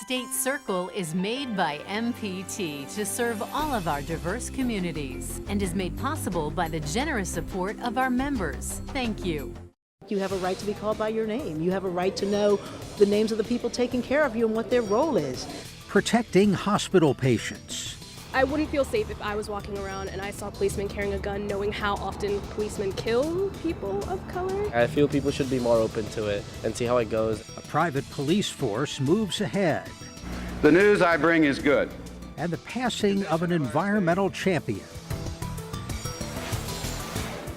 State Circle is made by MPT to serve all of our diverse communities and is made possible by the generous support of our members. Thank you. You have a right to be called by your name. You have a right to know the names of the people taking care of you and what their role is. Protecting hospital patients. I wouldn't feel safe if I was walking around and I saw policemen carrying a gun, knowing how often policemen kill people of color. I feel people should be more open to it and see how it goes. A private police force moves ahead. The news I bring is good. And the passing of an environmental champion.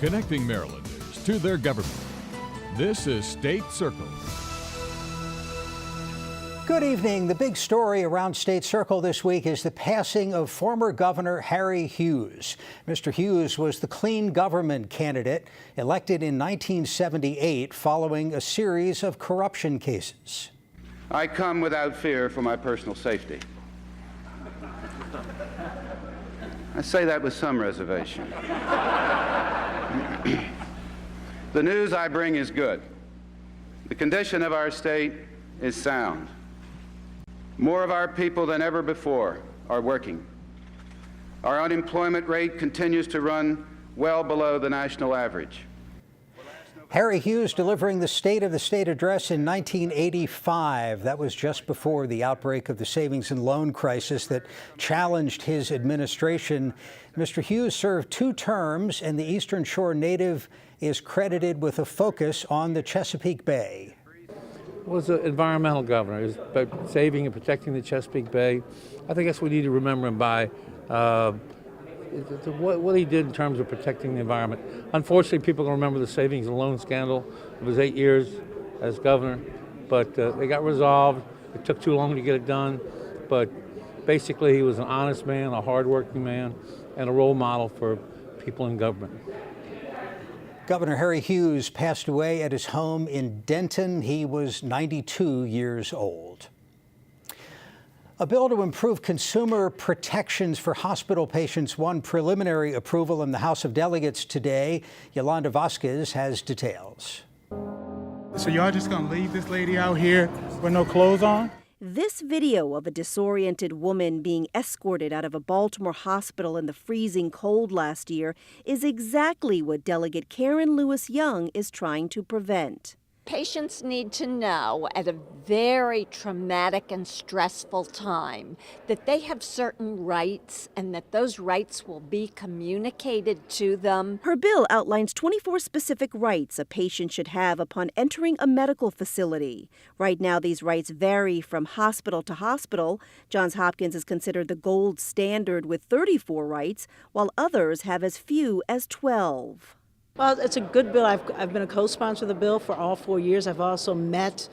Connecting Marylanders to their government. This is State Circle. Good evening. The big story around State Circle this week is the passing of former Governor Harry Hughes. Mr. Hughes was the clean government candidate elected in 1978 following a series of corruption cases. I come without fear for my personal safety. I say that with some reservation. The news I bring is good. The condition of our state is sound. More of our people than ever before are working. Our unemployment rate continues to run well below the national average. Harry Hughes delivering the State of the State address in 1985. That was just before the outbreak of the savings and loan crisis that challenged his administration. Mr. Hughes served 2 terms, and the Eastern Shore native is credited with a focus on the Chesapeake Bay. Was an environmental governor. He was about saving and protecting the Chesapeake Bay. I think that's what we need to remember him by, what he did in terms of protecting the environment. Unfortunately, people don't remember the savings and loan scandal of his 8 years as governor, but they got resolved. It took too long to get it done, but basically he was an honest man, a hardworking man, and a role model for people in government. Governor Harry Hughes passed away at his home in Denton. He was 92 years old. A bill to improve consumer protections for hospital patients won preliminary approval in the House of Delegates today. Yolanda Vasquez has details. So y'all just gonna leave this lady out here with no clothes on? This video of a disoriented woman being escorted out of a Baltimore hospital in the freezing cold last year is exactly what Delegate Karen Lewis Young is trying to prevent. Patients need to know at a very traumatic and stressful time that they have certain rights and that those rights will be communicated to them. Her bill outlines 24 specific rights a patient should have upon entering a medical facility. Right now, these rights vary from hospital to hospital. Johns Hopkins is considered the gold standard with 34 rights, while others have as few as 12. Well, it's a good bill. I've been a co-sponsor of the bill for all 4 years. I've also met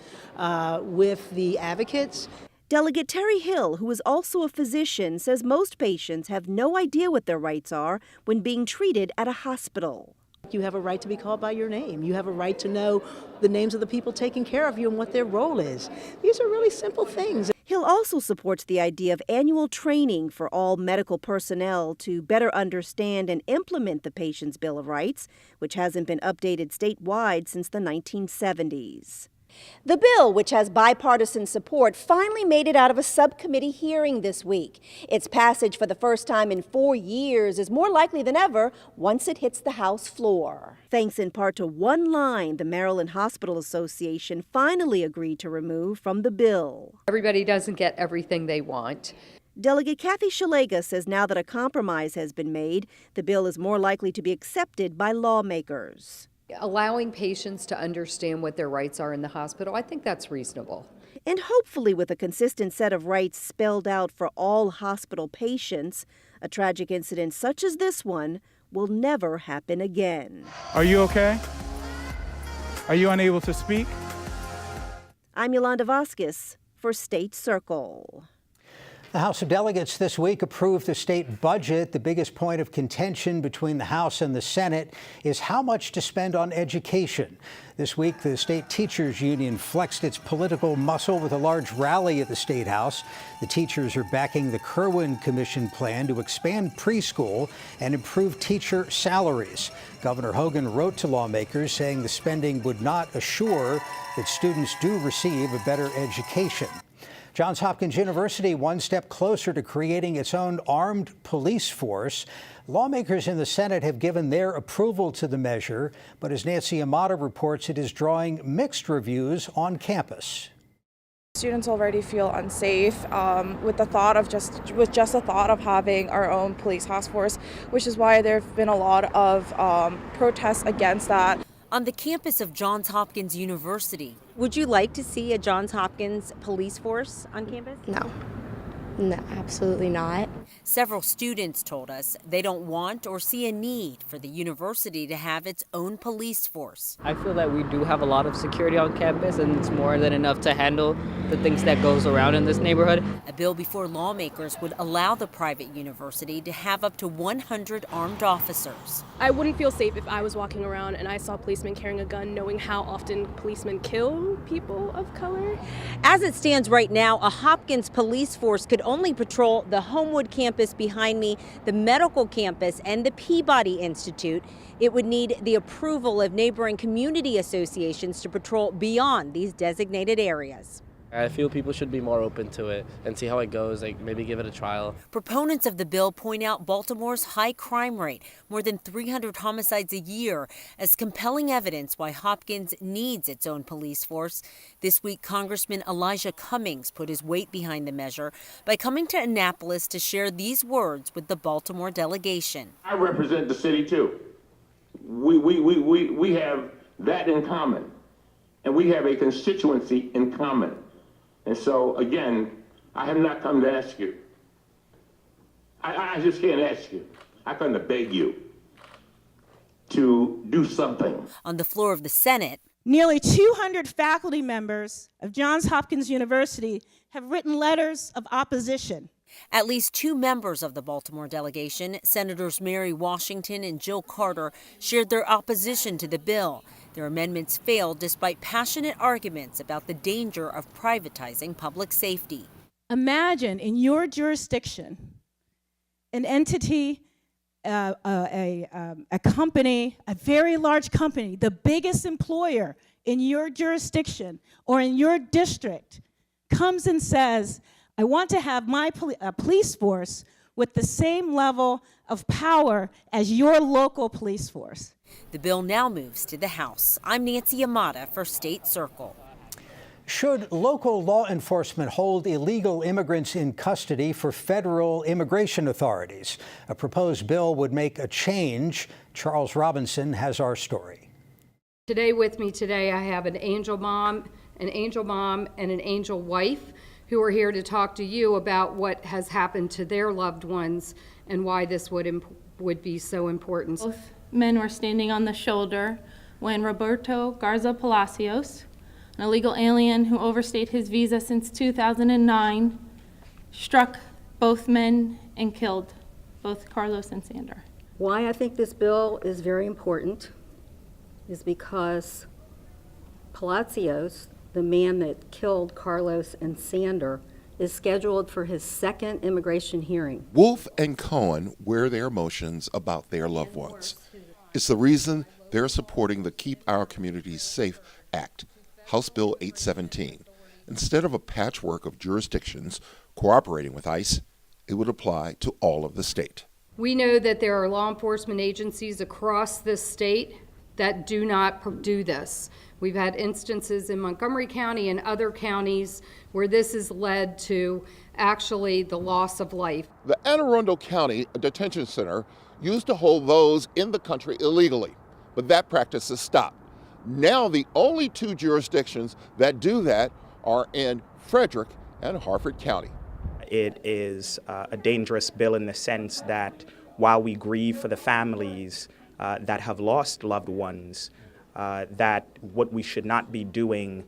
with the advocates. Delegate Terry Hill, who is also a physician, says most patients have no idea what their rights are when being treated at a hospital. You have a right to be called by your name. You have a right to know the names of the people taking care of you and what their role is. These are really simple things. Hill also supports the idea of annual training for all medical personnel to better understand and implement the patient's Bill of Rights, which hasn't been updated statewide since the 1970s. The bill, which has bipartisan support, finally made it out of a subcommittee hearing this week. Its passage for the first time in 4 years is more likely than ever once it hits the House floor. Thanks in part to one line the Maryland Hospital Association finally agreed to remove from the bill. Everybody doesn't get everything they want. Delegate Kathy Shalega says now that a compromise has been made, the bill is more likely to be accepted by lawmakers. Allowing patients to understand what their rights are in the hospital, I think that's reasonable. And hopefully with a consistent set of rights spelled out for all hospital patients, a tragic incident such as this one will never happen again. Are you okay? Are you unable to speak? I'm Yolanda Vasquez for State Circle. The House of Delegates this week approved the state budget. The biggest point of contention between the House and the Senate is how much to spend on education. This week, the state teachers union flexed its political muscle with a large rally at the State House. The teachers are backing the Kirwan Commission plan to expand preschool and improve teacher salaries. Governor Hogan wrote to lawmakers saying the spending would not assure that students do receive a better education. Johns Hopkins University one step closer to creating its own armed police force. Lawmakers in the Senate have given their approval to the measure, but as Nancy Yamada reports, it is drawing mixed reviews on campus. Students already feel unsafe with the thought of having our own police task force, which is why there have been a lot of protests against that. On the campus of Johns Hopkins University. Would you like to see a Johns Hopkins police force on campus? No, absolutely not. Several students told us they don't want or see a need for the university to have its own police force. I feel that we do have a lot of security on campus, and it's more than enough to handle the things that goes around in this neighborhood. A bill before lawmakers would allow the private university to have up to 100 armed officers. I wouldn't feel safe if I was walking around and I saw policemen carrying a gun, knowing how often policemen kill people of color. As it stands right now, a Hopkins police force could only patrol the Homewood campus behind me, the medical campus, and the Peabody Institute. It would need the approval of neighboring community associations to patrol beyond these designated areas. I feel people should be more open to it and see how it goes, like maybe give it a trial. Proponents of the bill point out Baltimore's high crime rate, more than 300 homicides a year, as compelling evidence why Hopkins needs its own police force. This week, Congressman Elijah Cummings put his weight behind the measure by coming to Annapolis to share these words with the Baltimore delegation. I represent the city too. We have that in common, and we have a constituency in common. And so, again, I have not come to ask you. I just can't ask you. I come to beg you to do something. On the floor of the Senate, nearly 200 faculty members of Johns Hopkins University have written letters of opposition. At least two members of the Baltimore delegation, Senators Mary Washington and Jill Carter, shared their opposition to the bill. Their amendments failed despite passionate arguments about the danger of privatizing public safety. Imagine in your jurisdiction, an entity, a company, a very large company, the biggest employer in your jurisdiction or in your district comes and says, I want to have my police force with the same level of power as your local police force. The bill now moves to the House. I'm Nancy Yamada for State Circle. Should local law enforcement hold illegal immigrants in custody for federal immigration authorities? A proposed bill would make a change. Charles Robinson has our story. Today with me today, I have an angel mom, and an angel wife who are here to talk to you about what has happened to their loved ones and why this would be so important. Both men were standing on the shoulder when Roberto Garza Palacios, an illegal alien who overstayed his visa since 2009, struck both men and killed both Carlos and Sander. Why I think this bill is very important is because Palacios, the man that killed Carlos and Sander, is scheduled for his second immigration hearing. Wolf and Cohen wear their emotions about their loved ones. It's the reason they're supporting the Keep Our Communities Safe Act, House Bill 817. Instead of a patchwork of jurisdictions cooperating with ICE, it would apply to all of the state. We know that there are law enforcement agencies across this state that do not do this. We've had instances in Montgomery County and other counties where this has led to actually the loss of life. The Anne Arundel County Detention Center used to hold those in the country illegally, but that practice has stopped. Now the only two jurisdictions that do that are in Frederick and Harford County. It is a dangerous bill in the sense that while we grieve for the families that have lost loved ones, that what we should not be doing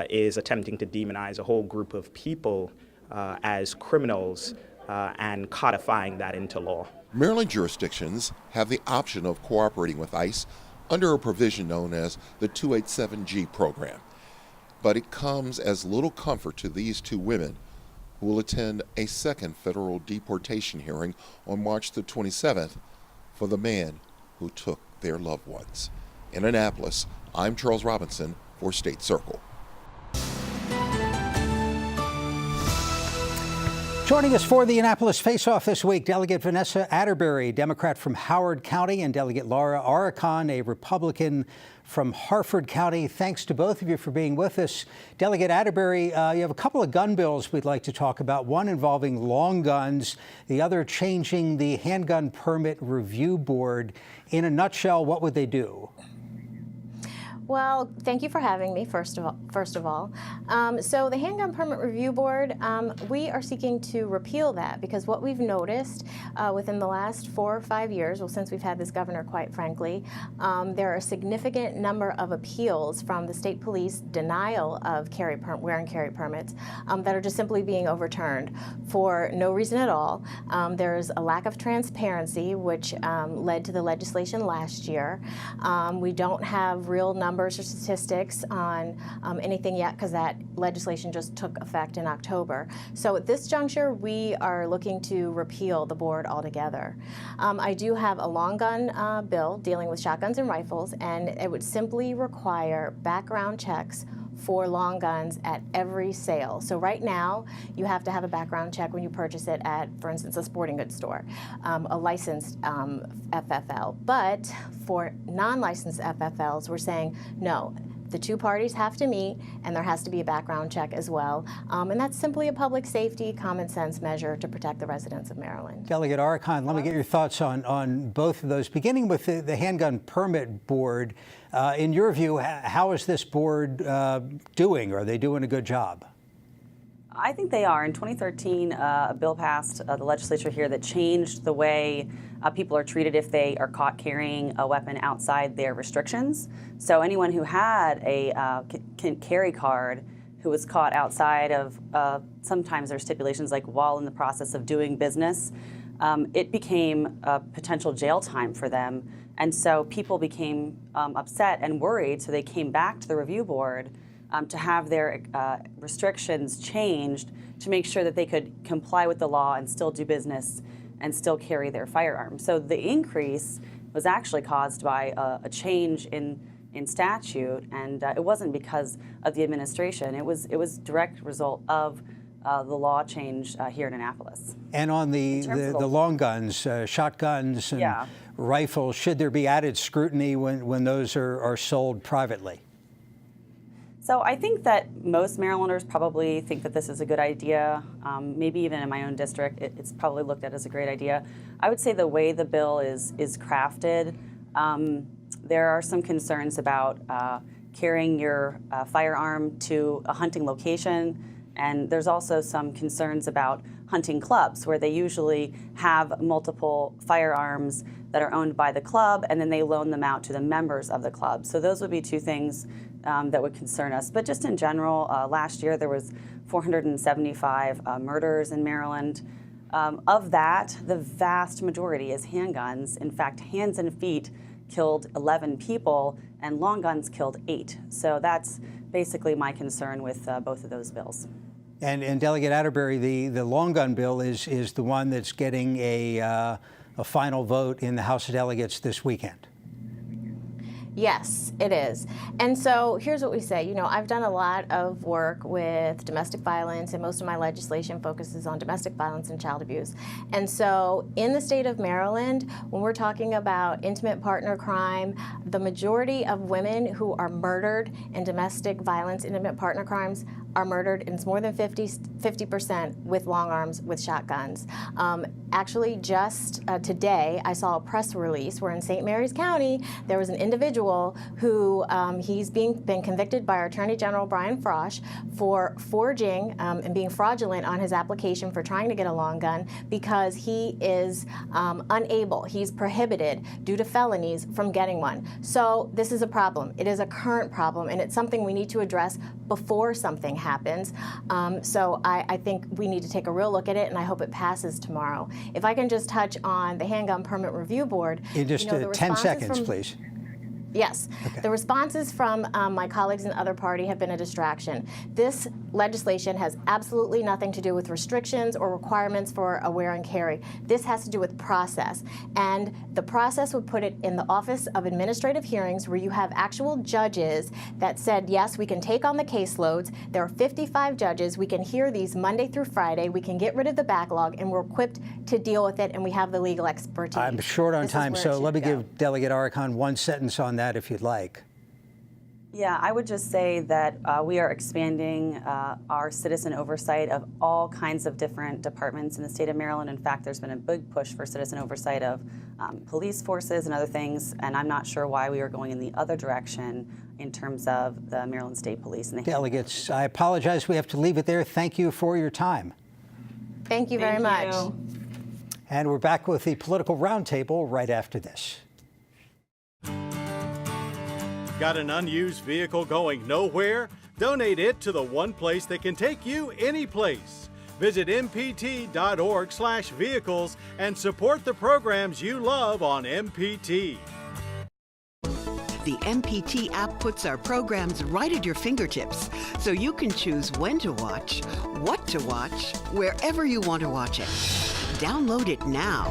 is attempting to demonize a whole group of people as criminals and codifying that into law. Maryland jurisdictions have the option of cooperating with ICE under a provision known as the 287G program. But it comes as little comfort to these two women who will attend a second federal deportation hearing on March the 27th for the man who took their loved ones. In Annapolis, I'm Charles Robinson for State Circle. Joining us for the Annapolis Face-Off this week, Delegate Vanessa Atterbury, Democrat from Howard County, and Delegate Laura Aricon, a Republican from Harford County. Thanks to both of you for being with us. Delegate Atterbury, you have a couple of gun bills we'd like to talk about, one involving long guns, the other changing the Handgun Permit Review Board. In a nutshell, what would they do? Well, thank you for having me, first of all. So the Handgun Permit Review Board, we are seeking to repeal that because what we've noticed within the last 4 or 5 years, well, since we've had this governor, quite frankly, there are a significant number of appeals from the state police denial of wear and carry permits that are just simply being overturned for no reason at all. There's a lack of transparency, which led to the legislation last year. We don't have real numbers or statistics on anything yet because that legislation just took effect in October. So at this juncture, we are looking to repeal the board altogether. I do have a long gun bill dealing with shotguns and rifles, and it would simply require background checks for long guns at every sale. So right now, you have to have a background check when you purchase it at, for instance, a sporting goods store, a licensed FFL. But for non-licensed FFLs, we're saying no. The two parties have to meet, and there has to be a background check as well. And that's simply a public safety, common sense measure to protect the residents of Maryland. Delegate Aricon, let me get your thoughts on both of those. Beginning with the Handgun Permit Board, in your view, how is this board doing? Are they doing a good job? I think they are. In 2013, a bill passed the legislature here that changed the way people are treated if they are caught carrying a weapon outside their restrictions. So anyone who had a carry card who was caught outside of, sometimes there's stipulations like while in the process of doing business, it became a potential jail time for them. And so people became upset and worried, so they came back to the review board to have their restrictions changed to make sure that they could comply with the law and still do business and still carry their firearms. So the increase was actually caused by a change in statute, and it wasn't because of the administration. It was direct result of the law change here in Annapolis. And on the long guns, shotguns and rifles, should there be added scrutiny when those are sold privately? So I think that most Marylanders probably think that this is a good idea. Maybe even in my own district, it's probably looked at as a great idea. I would say the way the bill is crafted, there are some concerns about carrying your firearm to a hunting location, and there's also some concerns about hunting clubs where they usually have multiple firearms that are owned by the club, and then they loan them out to the members of the club. So those would be two things that would concern us. But just in general, last year there was 475 murders in Maryland. Of that, the vast majority is handguns. In fact, hands and feet killed 11 people, and long guns killed 8. So that's basically my concern with both of those bills. And Delegate Atterbury, the long gun bill is the one that's getting a final vote in the House of Delegates this weekend. Yes, it is. And so here's what we say. You know, I've done a lot of work with domestic violence, and most of my legislation focuses on domestic violence and child abuse. And so in the state of Maryland, when we're talking about intimate partner crime, the majority of women who are murdered in domestic violence, intimate partner crimes, are murdered, and it's more than 50% with long arms, with shotguns. Actually, just today, I saw a press release where in St. Mary's County, there was an individual who he's been convicted by our Attorney General Brian Frosh for forging and being fraudulent on his application for trying to get a long gun because he is unable, he's prohibited due to felonies from getting one. So this is a problem. It is a current problem, and it's something we need to address before something happens. So I think we need to take a real look at it, and I hope it passes tomorrow. If I can just touch on the Handgun Permit Review Board. In just 10 seconds, please. Yes. Okay. The responses from my colleagues in the other party have been a distraction. This legislation has absolutely nothing to do with restrictions or requirements for a wear and carry. This has to do with process. And the process would put it in the Office of Administrative Hearings, where you have actual judges that said, yes, we can take on the caseloads. There are 55 judges. We can hear these Monday through Friday. We can get rid of the backlog, and we're equipped to deal with it, and we have the legal expertise. I'm short on time, so let me give Delegate Aricon one sentence on that if you'd like. Yeah, I would just say that we are expanding our citizen oversight of all kinds of different departments in the state of Maryland. In fact, there's been a big push for citizen oversight of police forces and other things, and I'm not sure why we are going in the other direction in terms of the Maryland State Police. And Delegates, I apologize. We have to leave it there. Thank you for your time. Thank you very much. And we're back with the Political Roundtable right after this. Got an unused vehicle going nowhere? Donate it to the one place that can take you any place. Visit mpt.org/vehicles and support the programs you love on MPT. The MPT app puts our programs right at your fingertips, so you can choose when to watch, what to watch, wherever you want to watch it. Download it now.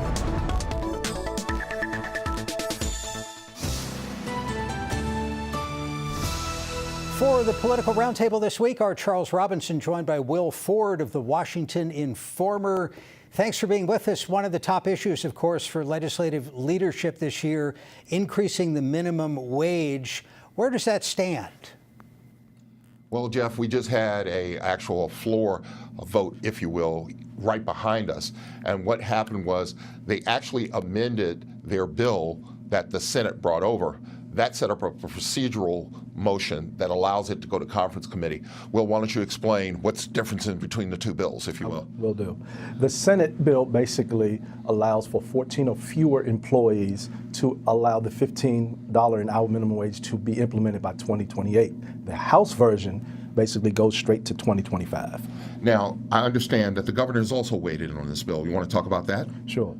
For the Political Roundtable this week, our Charles Robinson, joined by Will Ford of the Washington Informer. Thanks for being with us. One of the top issues, of course, for legislative leadership this year, increasing the minimum wage. Where does that stand? Well, Jeff, we just had an actual floor vote, if you will, right behind us. And what happened was they actually amended their bill that the Senate brought over. That set up a procedural motion that allows it to go to conference committee. Will, why don't you explain what's the difference in between the two bills, if you will? Will do. The Senate bill basically allows for 14 or fewer employees to allow the $15 an hour minimum wage to be implemented by 2028. The House version basically goes straight to 2025. Now, I understand that the governor has also weighed in on this bill. You want to talk about that? Sure.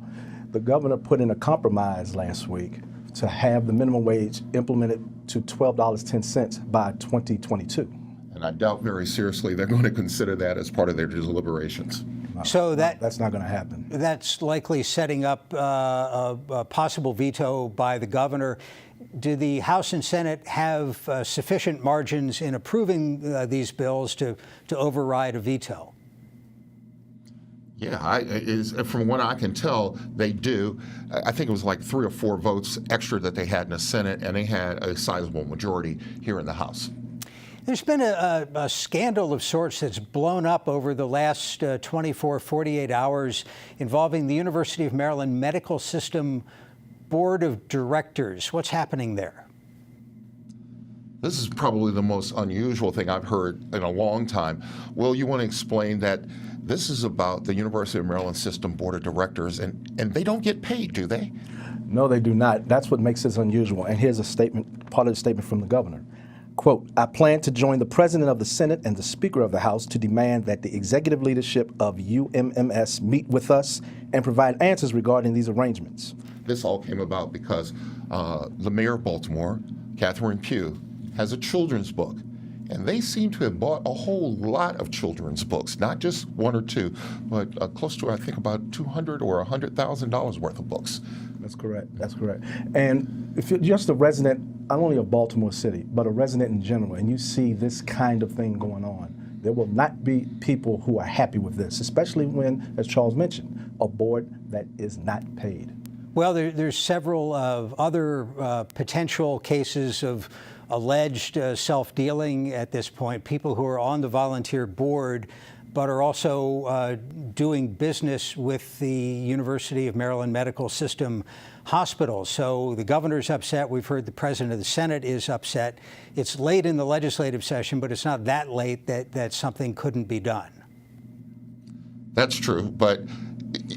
The governor put in a compromise last week to have the minimum wage implemented to $12.10 by 2022. And I doubt very seriously they're going to consider that as part of their deliberations. So that's not going to happen. That's likely setting up a possible veto by the governor. Do the House and Senate have sufficient margins in approving these bills to override a veto? Yeah, from what I can tell, they do. I think it was like 3 or 4 votes extra that they had in the Senate, and they had a sizable majority here in the House. There's been a scandal of sorts that's blown up over the last 24, 48 hours involving the University of Maryland Medical System Board of Directors. What's happening there? This is probably the most unusual thing I've heard in a long time. Will, you want to explain that this is about the University of Maryland System Board of Directors, and they don't get paid, do they? No, they do not. That's what makes this unusual. And here's a statement, part of the statement from the governor. Quote, I plan to join the President of the Senate and the Speaker of the House to demand that the executive leadership of UMMS meet with us and provide answers regarding these arrangements. This all came about because the mayor of Baltimore, Catherine Pugh, has a children's book. And they seem to have bought a whole lot of children's books, not just 1 or 2, but close to, I think, about $200,000 or $100,000 worth of books. That's correct. That's correct. And if you're just a resident, not only of Baltimore City, but a resident in general, and you see this kind of thing going on, there will not be people who are happy with this, especially when, as Charles mentioned, a board that is not paid. Well, there's several other potential cases of alleged self-dealing at this point, people who are on the volunteer board but are also doing business with the University of Maryland Medical System hospital. So the governor's upset. We've heard the president of the Senate is upset. It's late in the legislative session, but it's not that late that something couldn't be done. That's true, but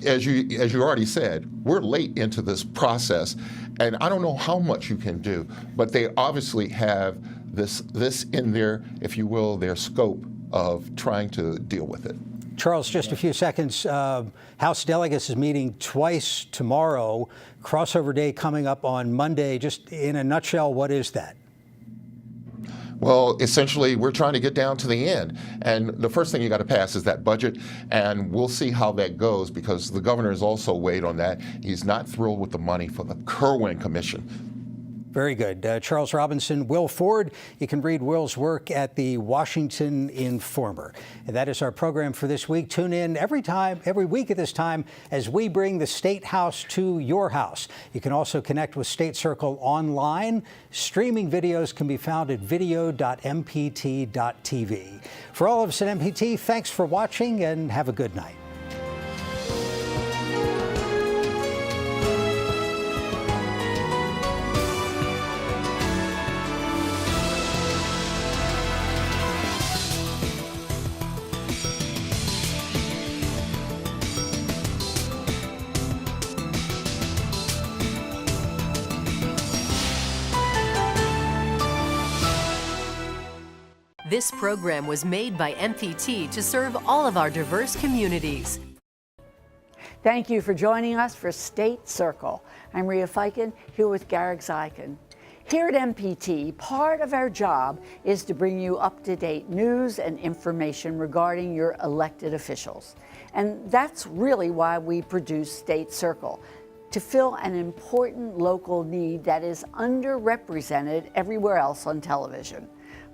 as you already said, we're late into this process, and I don't know how much you can do, but they obviously have this in their, if you will, their scope of trying to deal with it. Charles, just a few seconds. House delegates is meeting twice tomorrow. Crossover Day coming up on Monday. Just in a nutshell, what is that? Well, essentially, we're trying to get down to the end. And the first thing you got to pass is that budget. And we'll see how that goes, because the governor has also weighed on that. He's not thrilled with the money for the Kerwin Commission. Very good. Charles Robinson, Will Ford. You can read Will's work at the Washington Informer. And that is our program for this week. Tune in every week at this time as we bring the State House to your house. You can also connect with State Circle online. Streaming videos can be found at video.mpt.tv. For all of us at MPT, thanks for watching and have a good night. This program was made by MPT to serve all of our diverse communities. Thank you for joining us for State Circle. I'm Rhea Fiken, here with Garrick Zykin. Here at MPT, part of our job is to bring you up-to-date news and information regarding your elected officials. And that's really why we produce State Circle, to fill an important local need that is underrepresented everywhere else on television.